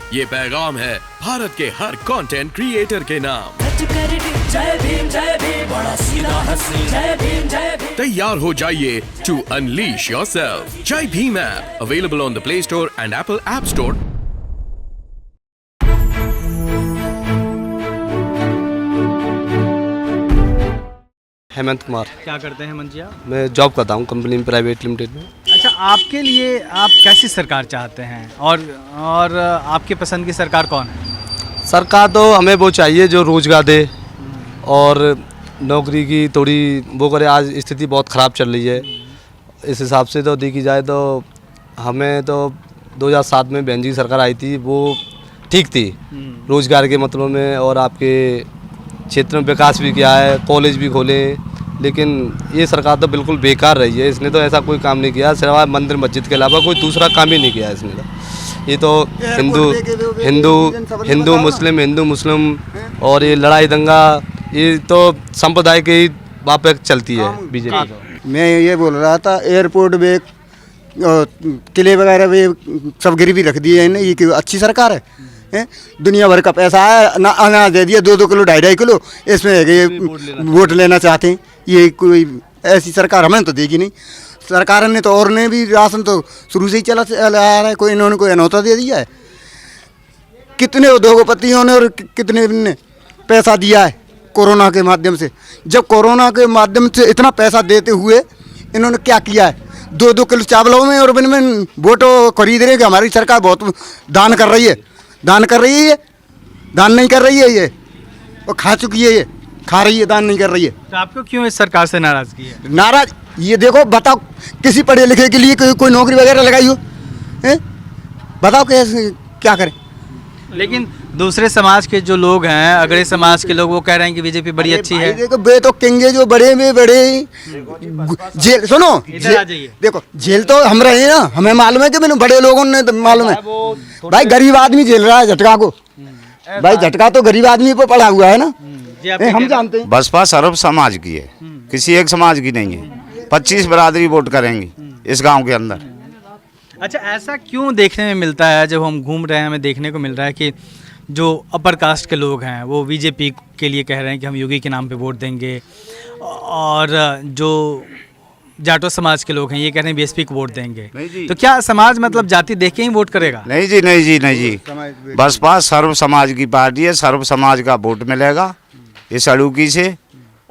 ये पैगाम है भारत के हर कंटेंट क्रिएटर के नाम। जय भीम बड़ा सीधा हंसी जय भीम। तैयार हो जाइए to unleash yourself. Jai Bhim app available on the Play Store and Apple App Store. Hemant Kumar. क्या करते हैं हेमंत जी आप? मैं जॉब करता हूँ कंपनी में, प्राइवेट लिमिटेड में। अच्छा, आपके लिए आप कैसी सरकार चाहते हैं और आपके पसंद की सरकार कौन है? सरकार तो हमें वो चाहिए जो रोज़गार दे और नौकरी की थोड़ी वो करे। आज स्थिति बहुत ख़राब चल रही है, इस हिसाब से तो देखी जाए तो हमें तो 2007 में बहन जी की सरकार आई थी, वो ठीक थी रोज़गार के मतलब में, और आपके क्षेत्र में विकास भी किया है, कॉलेज भी खोले। लेकिन ये सरकार तो बिल्कुल बेकार रही है, इसने तो ऐसा कोई काम नहीं किया सिवाय मंदिर मस्जिद के अलावा कोई दूसरा काम ही नहीं किया इसने तो। ये तो हिंदू मुस्लिम और ये लड़ाई दंगा, ये तो संप्रदाय के ही वापे चलती है बीजेपी। मैं ये बोल रहा था, एयरपोर्ट में किले वगैरह भी सब गिरवी रख दिए हैं, ये क्यों अच्छी सरकार है? दुनिया भर का पैसा है ना, अनाज दे दिया 2-2 किलो 2.5 किलो, इसमें है कि वोट लेना चाहते हैं। ये कोई ऐसी सरकार हमें तो देगी नहीं। सरकार ने तो और ने भी राशन तो शुरू से ही चला आ रहा है, कोई इन्होंने कोई अनौता दे दिया है? कितने उद्योगपतियों ने और कितने ने पैसा दिया है कोरोना के माध्यम से। जब कोरोना के माध्यम से इतना पैसा देते हुए इन्होंने क्या किया है? 2-2 किलो चावलों में और इनमें वोटो खरीद रहे हैं कि हमारी सरकार बहुत दान कर रही है। दान कर रही है ये? दान नहीं कर रही है ये, और खा चुकी है, ये खा रही है, दान नहीं कर रही है। तो आपको क्यों इस सरकार से नाराजगी है? नाराज ये देखो, बताओ किसी पढ़े लिखे के लिए कोई नौकरी वगैरह लगाई हो? बताओ कैसे क्या करें? लेकिन दूसरे समाज के जो लोग हैं, अगड़े समाज के लोग, वो कह रहे हैं कि बीजेपी बड़ी अच्छी है। देखो बे तो किंगे जो बड़े में बड़े जेल, सुनो देखो जेल तो हम रहे हैं ना, हमें मालूम है कि मैंने बड़े लोगों ने मालूम है। भाई गरीब आदमी झेल रहा है झटका को, भाई झटका तो गरीब आदमी पे पड़ा हुआ है ना, हम जानते हैं। बसपा सर्व समाज की है, किसी एक समाज की नहीं है। 25 बरादरी वोट करेंगी इस गांव के अंदर। अच्छा, ऐसा क्यों देखने में मिलता है? जब हम घूम रहे हैं हमें देखने को मिल रहा है कि जो अपर कास्ट के लोग हैं वो बीजेपी के लिए कह रहे हैं कि हम योगी के नाम पे वोट देंगे, और जो जाटो समाज के लोग हैं ये कह रहे हैं बीएसपी को वोट देंगे। तो क्या समाज मतलब जाति देख के ही वोट करेगा? नहीं जी। बसपा सर्व समाज की पार्टी है, सर्व समाज का वोट मिलेगा इस अड़ूकी से,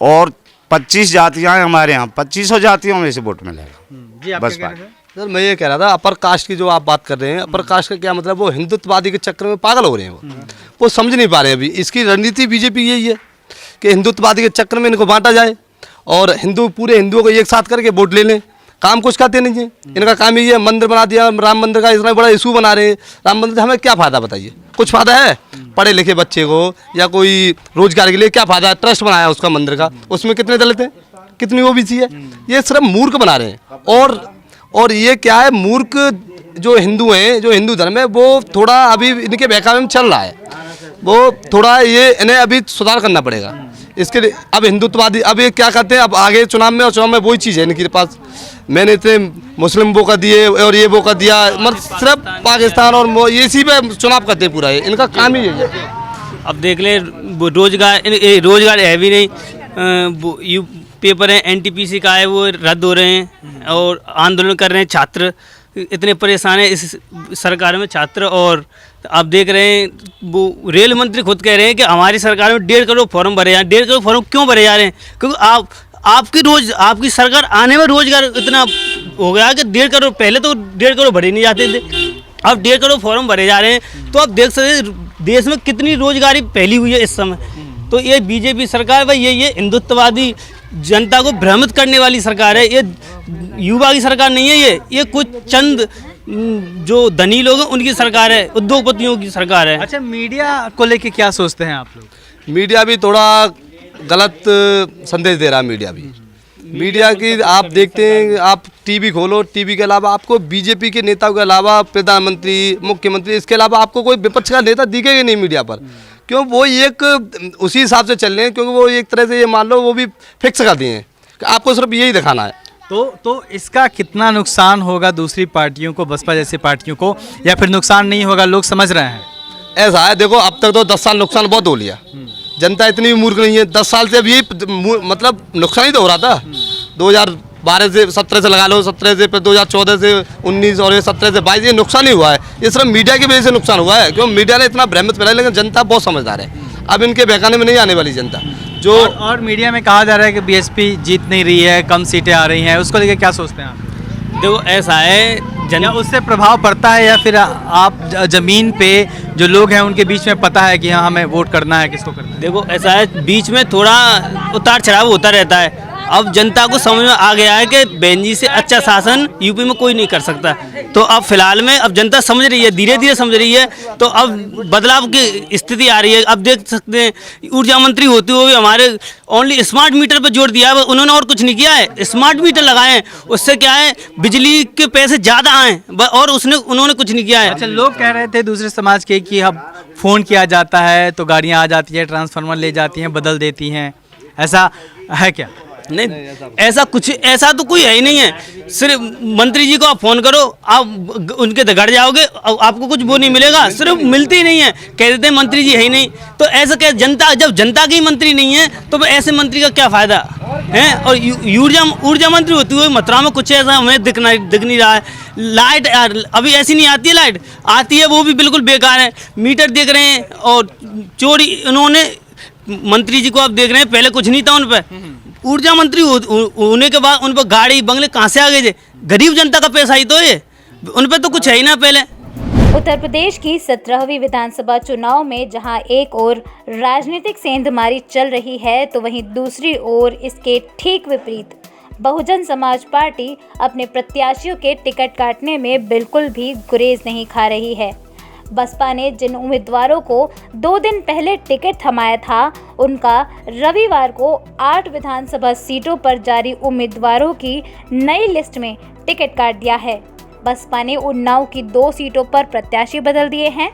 और 25 जातियाँ हैं हमारे यहाँ, 2500 जातियों में से वोट मिलेगा बसपा। सर मैं ये कह रहा था, अपर कास्ट की जो आप बात कर रहे हैं, अपर कास्ट का क्या मतलब? वो हिंदुत्ववादी के चक्कर में पागल हो रहे हैं, वो समझ नहीं पा रहे हैं। अभी इसकी रणनीति बीजेपी यही है कि हिंदुत्ववादी के चक्कर में इनको बांटा जाए और पूरे हिंदुओं को एक साथ करके वोट ले लें। काम कुछ करते नहीं है, इनका काम यही है। मंदिर बना दिया, राम मंदिर का इतना बड़ा इशू बना रहे हैं। राम मंदिर से हमें क्या फ़ायदा बताइए? कुछ फ़ायदा है पढ़े लिखे बच्चे को या कोई रोजगार के लिए? क्या फ़ायदा है? ट्रस्ट बनाया उसका मंदिर का, उसमें कितने दलित हैं, कितनी ओबीसी है? ये सिर्फ मूर्ख बना रहे हैं। और ये क्या है, मूर्ख जो हिंदू हैं, जो हिंदू धर्म है, वो थोड़ा अभी इनके बहकावे में चल रहा है। वो थोड़ा ये इन्हें अभी सुधार करना पड़ेगा इसके लिए। अब हिंदुत्ववादी अब ये क्या करते हैं, अब आगे चुनाव में वही चीज़ है इनके पास। मैंने इतने मुस्लिम वो कर दिए और ये वो कर दिया, मतलब सिर्फ पाकिस्तान और ये इसी पे चुनाव करते हैं पूरा। ये इनका काम ही है। अब देख लें, रोजगार है भी नहीं। पेपर है एनटीपीसी का है, वो रद्द हो रहे हैं और आंदोलन कर रहे हैं छात्र। इतने परेशान हैं इस सरकार में छात्र। और आप देख रहे हैं, वो रेल मंत्री खुद कह रहे हैं कि हमारी सरकार में 1.5 करोड़ फॉर्म भरे जा रहे हैं। 1.5 करोड़ फॉर्म क्यों भरे जा रहे हैं? क्योंकि आपकी सरकार आने में रोजगार इतना हो गया कि 1.5 करोड़, पहले तो 1.5 करोड़ भरे नहीं जाते थे, अब 1.5 करोड़ फॉर्म भरे जा रहे हैं। तो आप देख सकते हैं देश में कितनी रोजगारी फैली हुई है इस समय। तो ये बीजेपी सरकार भाई ये हिंदुत्ववादी जनता को भ्रमित करने वाली सरकार है। ये युवा की सरकार नहीं है, ये कुछ चंद जो धनी लोग हैं उनकी सरकार है, उद्योगपतियों की सरकार है। अच्छा, मीडिया को लेके क्या सोचते हैं आप लोग? मीडिया भी थोड़ा गलत संदेश दे रहा है। मीडिया की आप देखते हैं, आप टीवी खोलो, टीवी के अलावा आपको बीजेपी के नेताओं के अलावा प्रधानमंत्री, मुख्यमंत्री, इसके अलावा आपको कोई विपक्ष का नेता दिखेगा नहीं मीडिया पर। क्यों? वो एक उसी हिसाब से चल रहे हैं, क्योंकि वो एक तरह से ये मान लो वो भी फिक्स कर दिए हैं कि आपको सिर्फ यही दिखाना है। तो इसका कितना नुकसान होगा दूसरी पार्टियों को, बसपा जैसी पार्टियों को, या फिर नुकसान नहीं होगा? लोग समझ रहे हैं। ऐसा है, देखो अब तक तो 10 साल नुकसान बहुत हो लिया, जनता इतनी भी मूर्ख नहीं है। 10 साल से अब ये मतलब नुकसान ही तो हो रहा था। 2012 से 17 से लगा लो, 17 से, फिर 2014 से 19 और 17 से 22, ये नुकसान ही हुआ है। ये सिर्फ मीडिया की वजह से नुकसान हुआ है, क्योंकि मीडिया ने इतना भ्रमित फैलाया, लेकिन जनता बहुत समझदार है। अब इनके बहकाने में नहीं आने वाली जनता। जो और मीडिया में कहा जा रहा है कि बीएसपी जीत नहीं रही है, कम सीटें आ रही हैं, उसको लेकर क्या सोचते हैं आप? देखो ऐसा है, या उससे प्रभाव पड़ता है, या फिर आप ज़मीन पे जो लोग हैं उनके बीच में पता है कि हाँ हमें वोट करना है, किसको करना है? देखो ऐसा है, बीच में थोड़ा उतार चढ़ाव होता रहता है। अब जनता को समझ में आ गया है कि बहन जी से अच्छा शासन यूपी में कोई नहीं कर सकता। तो अब फिलहाल में अब जनता समझ रही है, धीरे धीरे समझ रही है, तो अब बदलाव की स्थिति आ रही है। अब देख सकते हैं ऊर्जा मंत्री होते हुए हमारे ओनली स्मार्ट मीटर पर जोर दिया है उन्होंने, और कुछ नहीं किया है। स्मार्ट मीटर लगाए हैं, उससे क्या है बिजली के पैसे ज़्यादा आए, और उन्होंने कुछ नहीं किया है। अच्छा, लोग कह रहे थे दूसरे समाज के कि अब फ़ोन किया जाता है तो गाड़ियाँ आ जाती है, ट्रांसफार्मर ले जाती हैं, बदल देती हैं, ऐसा है क्या? नहीं, ऐसा तो कोई है ही नहीं है। सिर्फ मंत्री जी को आप फोन करो, आप उनके घर जाओगे, आपको कुछ वो नहीं मिलेगा, सिर्फ मिलती ही नहीं है, कह देते हैं मंत्री जी है ही नहीं। तो ऐसा क्या, जनता जब जनता के ही मंत्री नहीं है तो ऐसे मंत्री का क्या फायदा है? और ऊर्जा मंत्री होते हुए मथुरा में कुछ ऐसा हमें दिख नहीं रहा है। लाइट अभी ऐसी नहीं आती है, लाइट आती है वो भी बिल्कुल बेकार है। मीटर देख रहे हैं और चोरी, उन्होंने मंत्री जी को आप देख रहे हैं, पहले कुछ नहीं था उन पर। ऊर्जा मंत्री होने के बाद उन पर गाड़ी बंगले कहाँ से आ गए थे? गरीब जनता का पैसा ही तो ये, उन पर तो कुछ है ही ना पहले। उत्तर प्रदेश की 17वीं विधानसभा चुनाव में जहां एक ओर राजनीतिक सेंधमारी चल रही है, तो वहीं दूसरी ओर इसके ठीक विपरीत बहुजन समाज पार्टी अपने प्रत्याशियों के टिकट काटने में बिल्कुल भी गुरेज नहीं खा रही है। बसपा ने जिन उम्मीदवारों को 2 दिन पहले टिकट थमाया था, उनका रविवार को 8 विधानसभा सीटों पर जारी उम्मीदवारों की नई लिस्ट में टिकट काट दिया है। बसपा ने उन्नाव की 2 सीटों पर प्रत्याशी बदल दिए हैं।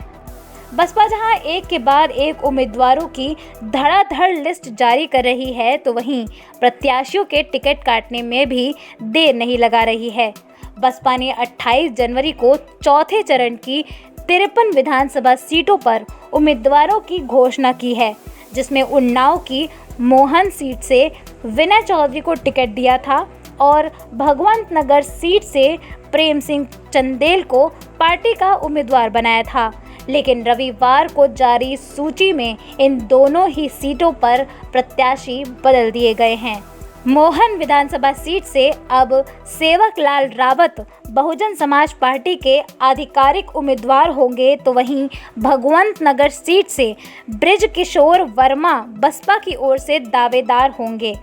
बसपा जहां एक के बाद एक उम्मीदवारों की धड़ाधड़ लिस्ट जारी कर रही है, तो वहीं प्रत्याशियों के टिकट काटने में भी देर नहीं लगा रही है। बसपा ने 28 जनवरी को चौथे चरण की 53 विधानसभा सीटों पर उम्मीदवारों की घोषणा की है, जिसमें उन्नाव की मोहन सीट से विनय चौधरी को टिकट दिया था और भगवंत नगर सीट से प्रेम सिंह चंदेल को पार्टी का उम्मीदवार बनाया था। लेकिन रविवार को जारी सूची में इन दोनों ही सीटों पर प्रत्याशी बदल दिए गए हैं। मोहन विधानसभा सीट से अब सेवक लाल रावत बहुजन समाज पार्टी के आधिकारिक उम्मीदवार होंगे, तो वहीं भगवंत नगर सीट से ब्रिज किशोर वर्मा बसपा की ओर से दावेदार होंगे।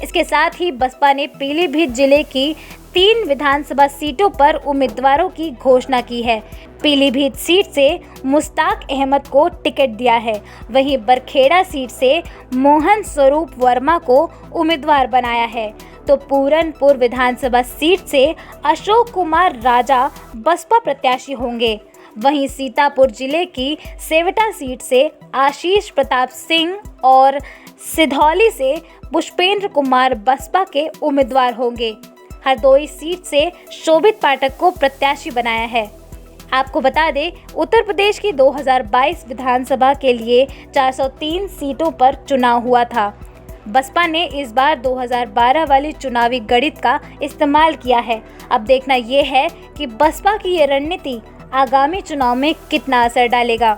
इसके साथ ही बसपा ने पीलीभीत जिले की 3 विधानसभा सीटों पर उम्मीदवारों की घोषणा की है। पीलीभीत सीट से मुश्ताक अहमद को टिकट दिया है, वहीं बरखेड़ा सीट से मोहन स्वरूप वर्मा को उम्मीदवार बनाया है। तो पूरनपुर विधानसभा सीट से अशोक कुमार राजा बसपा प्रत्याशी होंगे। वहीं सीतापुर जिले की सेवटा सीट से आशीष प्रताप सिंह और सिधौली से पुष्पेंद्र कुमार बसपा के उम्मीदवार होंगे। हरदोई सीट से शोभित पाठक को प्रत्याशी बनाया है। आपको बता दें, उत्तर प्रदेश की 2022 विधानसभा के लिए 403 सीटों पर चुनाव हुआ था। बसपा ने इस बार 2012 वाली चुनावी गणित का इस्तेमाल किया है। अब देखना ये है कि बसपा की ये रणनीति आगामी चुनाव में कितना असर डालेगा।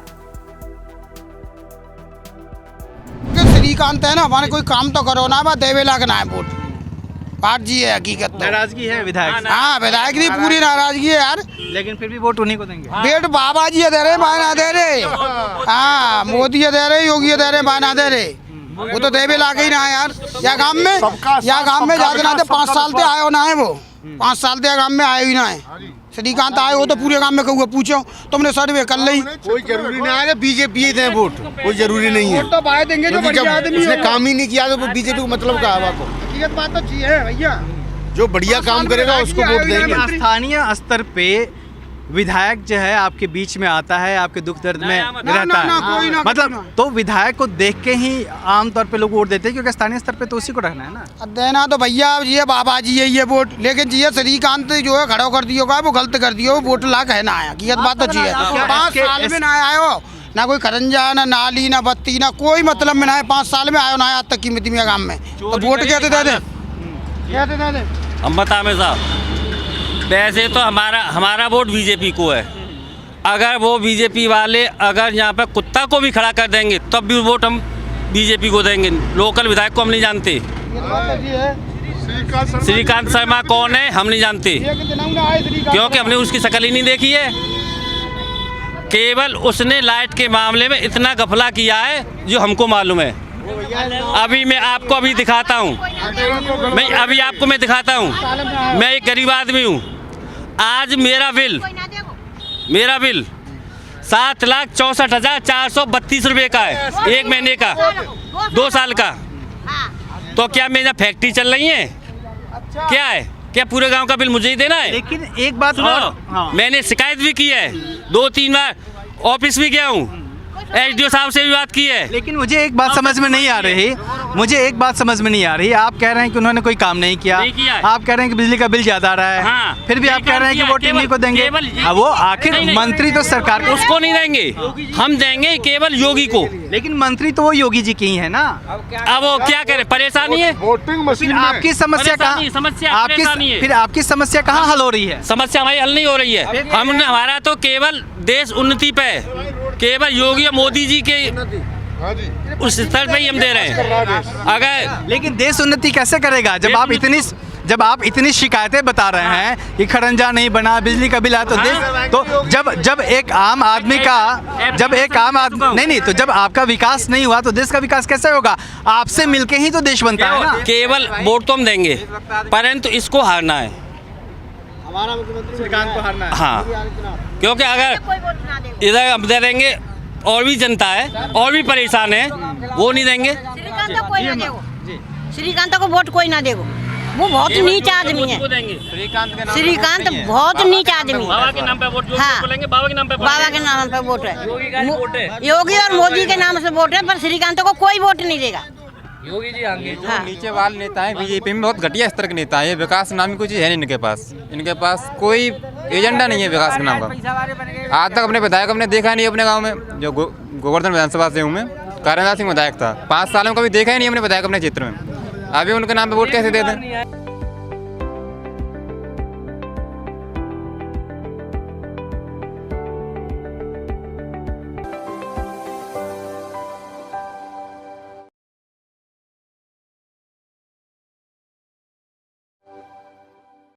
श्रीकांत है ना, हमारे कोई काम तो करो ना, बस देवे लाख ना है वोट। बात जी है हकीकत तो। नाराजगी है विधायक? हाँ, विधायक की पूरी नाराजगी है यार, लेकिन फिर भी वोट उन्हीं को देंगे। वेट बाबा जी दे रहे, बाना दे रहे। हाँ, मोदी दे रहे, योगी दे रहे, बाना दे रहे। वो तो देवे लाख ही ना है यार। या गांव में ज्यादा ना थे, 5 साल से आए हो ना है वो, 5 साल से गांव में आए ही ना है। श्रीकांत आए हो तो पूरे गांव में कहूँगा, पूछो तुमने सर्वे कर ली। कोई जरूरी नहीं है बीजेपी दें वोट, कोई जरूरी नहीं है। वोट तो बाय देंगे जो बढ़िया आदमी उसने काम ही नहीं किया तो बीजेपी को मतलब क्या है? ये बात तो चाहिए है भैया, जो बढ़िया काम करेगा उसको वोट देंगे। स्थानीय स्तर पे विधायक जो है आपके बीच में आता है, आपके दुख दर्द में रहता है, मतलब तो विधायक को देख के ही आमतौर पे लोग वोट देते हैं, क्योंकि स्थानीय स्तर पे तो उसी को रखना है ना। अब देना तो भैया ये बाबा जी है ये वोट, लेकिन जी श्रीकांत जो है खड़ा कर दियो वो गलत कर दियो, वोट लाख है ना आया। की बात तो चाहिए 5 साल में ना आयो, ना कोई खरंजा, ना नाली, ना बत्ती, ना कोई मतलब में ना है। 5 साल में आयो ना है आज तक की मिट्टी में गाँव में। तो वोट कहते दे दे, कहते दे दे। हम बताएं साहब, वैसे तो हमारा वोट बीजेपी को है। अगर वो बीजेपी वाले अगर यहाँ पर कुत्ता को भी खड़ा कर देंगे तब भी वोट हम बीजेपी को देंगे। लोकल विधायक को हम नहीं जानते। श्रीकांत शर्मा कौन है हम नहीं जानते, क्योंकि हमने उसकी शक्ल ही नहीं देखी है। केवल उसने लाइट के मामले में इतना गफला किया है जो हमको मालूम है। अभी मैं आपको दिखाता हूँ, मैं दिखाता हूँ। मैं एक गरीब आदमी हूँ। आज मेरा बिल 7,64,432 रुपये का है, 1 महीने का, 2 साल का। तो क्या मेरा फैक्ट्री चल रही है? क्या है? क्या पूरे गांव का बिल मुझे ही देना है? लेकिन एक बात और, मैंने शिकायत भी की है, 2-3 बार ऑफिस भी गया हूँ, एसडीओ साहब से भी बात की है। लेकिन मुझे एक बात समझ में नहीं आ रही, आप कह रहे हैं कि उन्होंने कोई काम नहीं किया, आप कह रहे हैं कि बिजली का बिल ज्यादा आ रहा है, हाँ, फिर भी आप कह रहे हैं कि वोट इन्हीं को देंगे। वो आखिर मंत्री तो सरकार उसको नहीं देंगे, हम देंगे केवल योगी को। लेकिन मंत्री तो वो योगी जी की ही है ना। अब वो क्या करे, परेशानी है। वोटिंग मशीन में आपकी समस्या कहाँ, फिर आपकी समस्या कहाँ हल हो रही है? समस्या हमारी हल नहीं हो रही है। हमने हमारा तो केवल देश उन्नति पे, केवल योगी और मोदी जी के उस स्तर पे ही हम दे रहे हैं। अगर लेकिन देश उन्नति कैसे करेगा जब आप इतनी शिकायतें बता रहे हैं कि खरंजा नहीं बना, बिजली का बिल आया तो देश तो जब एक आम आदमी नहीं तो जब आपका विकास नहीं हुआ तो देश का विकास कैसे होगा? आपसे मिलके ही तो देश बनता है ना। केवल वोट तो हम देंगे, परंतु इसको हारना है, हमारा मुख्यमंत्री श्रीकांत को हारना है। हाँ, क्योंकि अगर इधर हम दे देंगे और भी जनता है और भी परेशान है, वो नहीं देंगे। श्रीकांत को वोट कोई ना देगो, वो बहुत नीच आदमी है। श्रीकांत बहुत नीच आदमी। बाबा के नाम पे वोट बोलेंगे, बाबा के नाम पे वोट है। योगी और मोदी के नाम से वोट है, पर श्रीकांत को कोई वोट नहीं देगा। योगी जी आएंगे। हाँ। नीचे वाले नेता हैं बीजेपी में, बहुत घटिया स्तर के नेता है। विकास नाम की कोई चीज़ है नहीं इनके पास कोई एजेंडा नहीं है विकास के नाम का। आज तक अपने विधायक हमने देखा नहीं अपने गांव में। जो गोवर्धन विधानसभा से हूँ मैं, कारेंद्र सिंह विधायक था, 5 सालों में कभी देखा ही नहीं हमने विधायक अपने क्षेत्र में। अभी उनके नाम पे वोट कैसे दे दें?